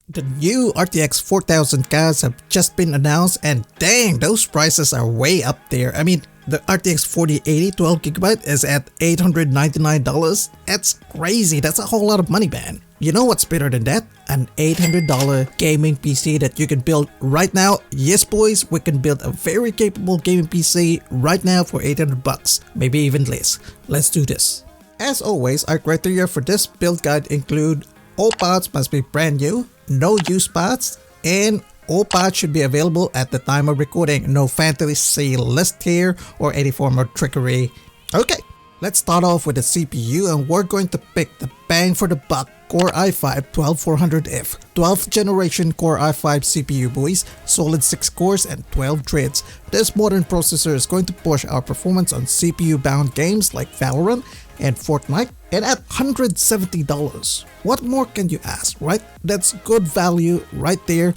The new RTX 4000 cards have just been announced, and dang, those prices are way up there. I mean, the RTX 4080 12GB is at $899. That's crazy. That's a whole lot of money, man. You know what's better than that? An $800 gaming PC that you can build right now. Yes, boys, we can build a very capable gaming PC right now for 800 bucks, maybe even less. Let's do this. As always, our criteria for this build guide include all parts must be brand new, no used parts, and all parts should be available at the time of recording. No fantasy list here or any form of trickery. Okay, let's start off with the CPU, and we're going to pick the bang for the buck Core i5 12400F 12th generation Core i5 CPU, boys. Solid 6 cores and 12 threads. This modern processor is going to push our performance on CPU bound games like Valorant and Fortnite, and at $170. What more can you ask, right? That's good value right there.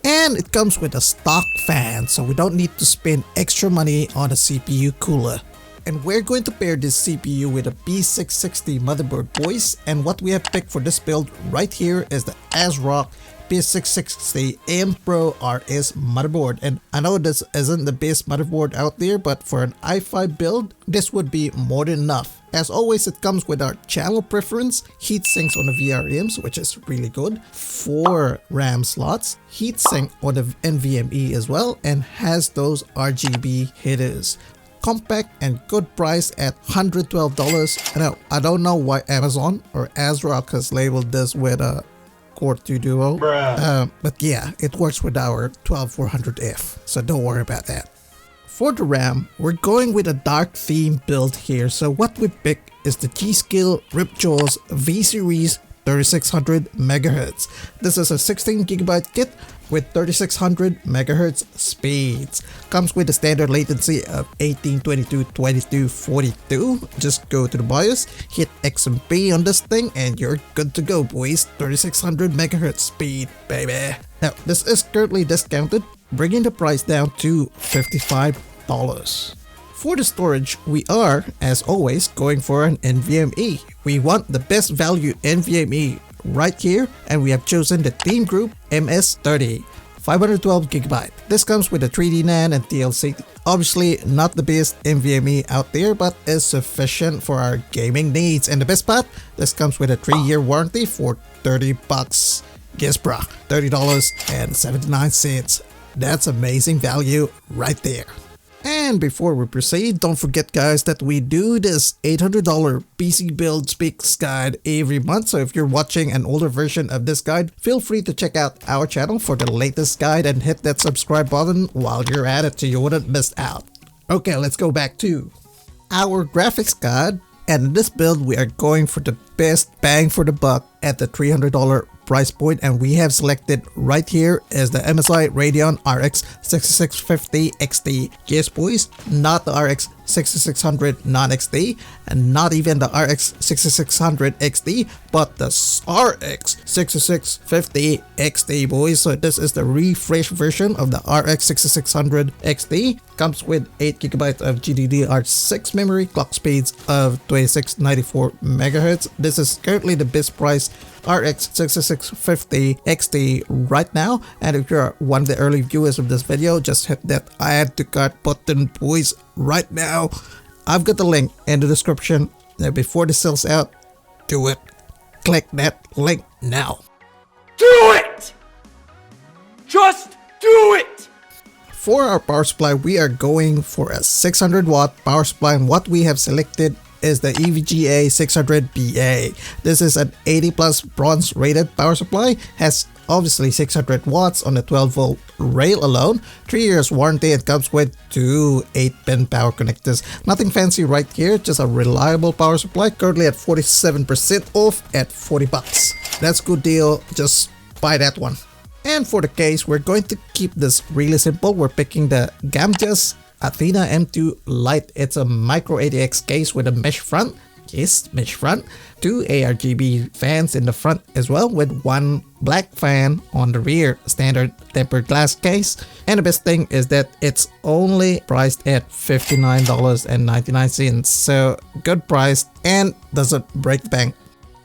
And it comes with a stock fan, so we don't need to spend extra money on a CPU cooler. And we're going to pair this CPU with a P660 motherboard, boys. And what we have picked for this build right here is the ASRock P660 AM Pro RS motherboard. And I know this isn't the best motherboard out there, but for an i5 build, this would be more than enough. As always, it comes with our channel preference, heatsinks on the VRMs, which is really good, 4 RAM slots, heatsink on the NVMe as well, and has those RGB headers. Compact and good price at $112. Now, I don't know why Amazon or ASRock has labeled this with a Core 2 Duo, but yeah, it works with our 12400F, so don't worry about that. For the RAM, we're going with a dark theme build here, so what we pick is the G-Skill Ripjaws V-Series 3600 MHz. This is a 16GB kit with 3600 MHz speeds. Comes with a standard latency of 1822-2242. Just go to the BIOS, hit X and P on this thing, and you're good to go, boys. 3600 MHz speed, baby. Now, this is currently discounted, bringing the price down to $55. For the storage, we are, as always, going for an NVMe. We want the best value NVMe right here, and we have chosen the Team Group MS30 512GB. This comes with a 3D NAND and TLC. Obviously not the best NVMe out there, but is sufficient for our gaming needs. And the best part, this comes with a 3-year warranty for 30 bucks. Guess bruh, $30.79. That's amazing value right there. And before we proceed, don't forget guys that we do this $800 PC build speaks guide every month. So if you're watching an older version of this guide, feel free to check out our channel for the latest guide and hit that subscribe button while you're at it so you wouldn't miss out. Okay, let's go back to our graphics card. And in this build, we are going for the best bang for the buck at the $300 price point, and we have selected right here is the MSI Radeon RX 6650 XT. Yes boys, not the RX 6600 non-XT, and not even the RX 6600 XT, but the RX 6650 XT, boys. So this is the refresh version of the RX 6600 XT. Comes with 8GB of GDDR6 memory, clock speeds of 2694 MHz. This is currently the best price RX 6650 XT right now, and if you're one of the early viewers of this video, just hit that add to cart button, boys, right now. I've got the link in the description. Now before this sells out, do it. Click that link now. Do it! Just do it! For our power supply, we are going for a 600 watt power supply, and what we have selected is the EVGA 600BA. This is an 80 plus bronze rated power supply, has obviously 600 watts on the 12 volt rail alone, 3 years warranty, and comes with 2 8-pin power connectors. Nothing fancy right here, just a reliable power supply, currently at 47% off at 40 bucks. That's a good deal, just buy that one. And for the case, we're going to keep this really simple. We're picking the Gamjas Athena M2 Lite. It's a micro ATX case with a mesh front. Yes, mesh front. 2 ARGB fans in the front as well, with 1 black fan on the rear. Standard tempered glass case. And the best thing is that it's only priced at $59.99. So good price and doesn't break the bank.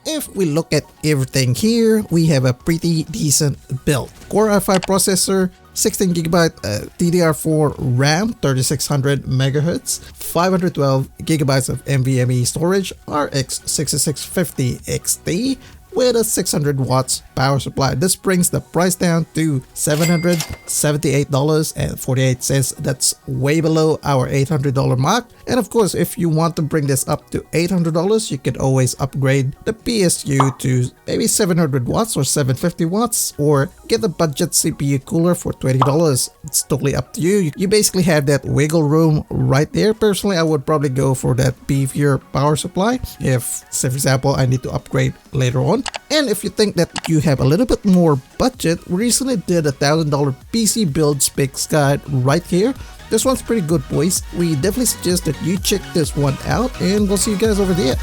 if we look at everything here, we have a pretty decent build. Core i5 processor, 16GB DDR4 RAM, 3600 MHz, 512GB of NVMe storage, RX 6650 XT, with a 600 watts power supply. This brings the price down to $778.48. That's way below our $800 mark. And of course, if you want to bring this up to $800, you can always upgrade the PSU to maybe 700 watts or 750 watts, or get a budget CPU cooler for $20. It's totally up to you. You basically have that wiggle room right there. Personally, I would probably go for that beefier power supply if, say for example, I need to upgrade later on. And if you think that you have a little bit more budget, we recently did a $1,000 PC build specs guide right here. This one's pretty good, boys. We definitely suggest that you check this one out, and we'll see you guys over there.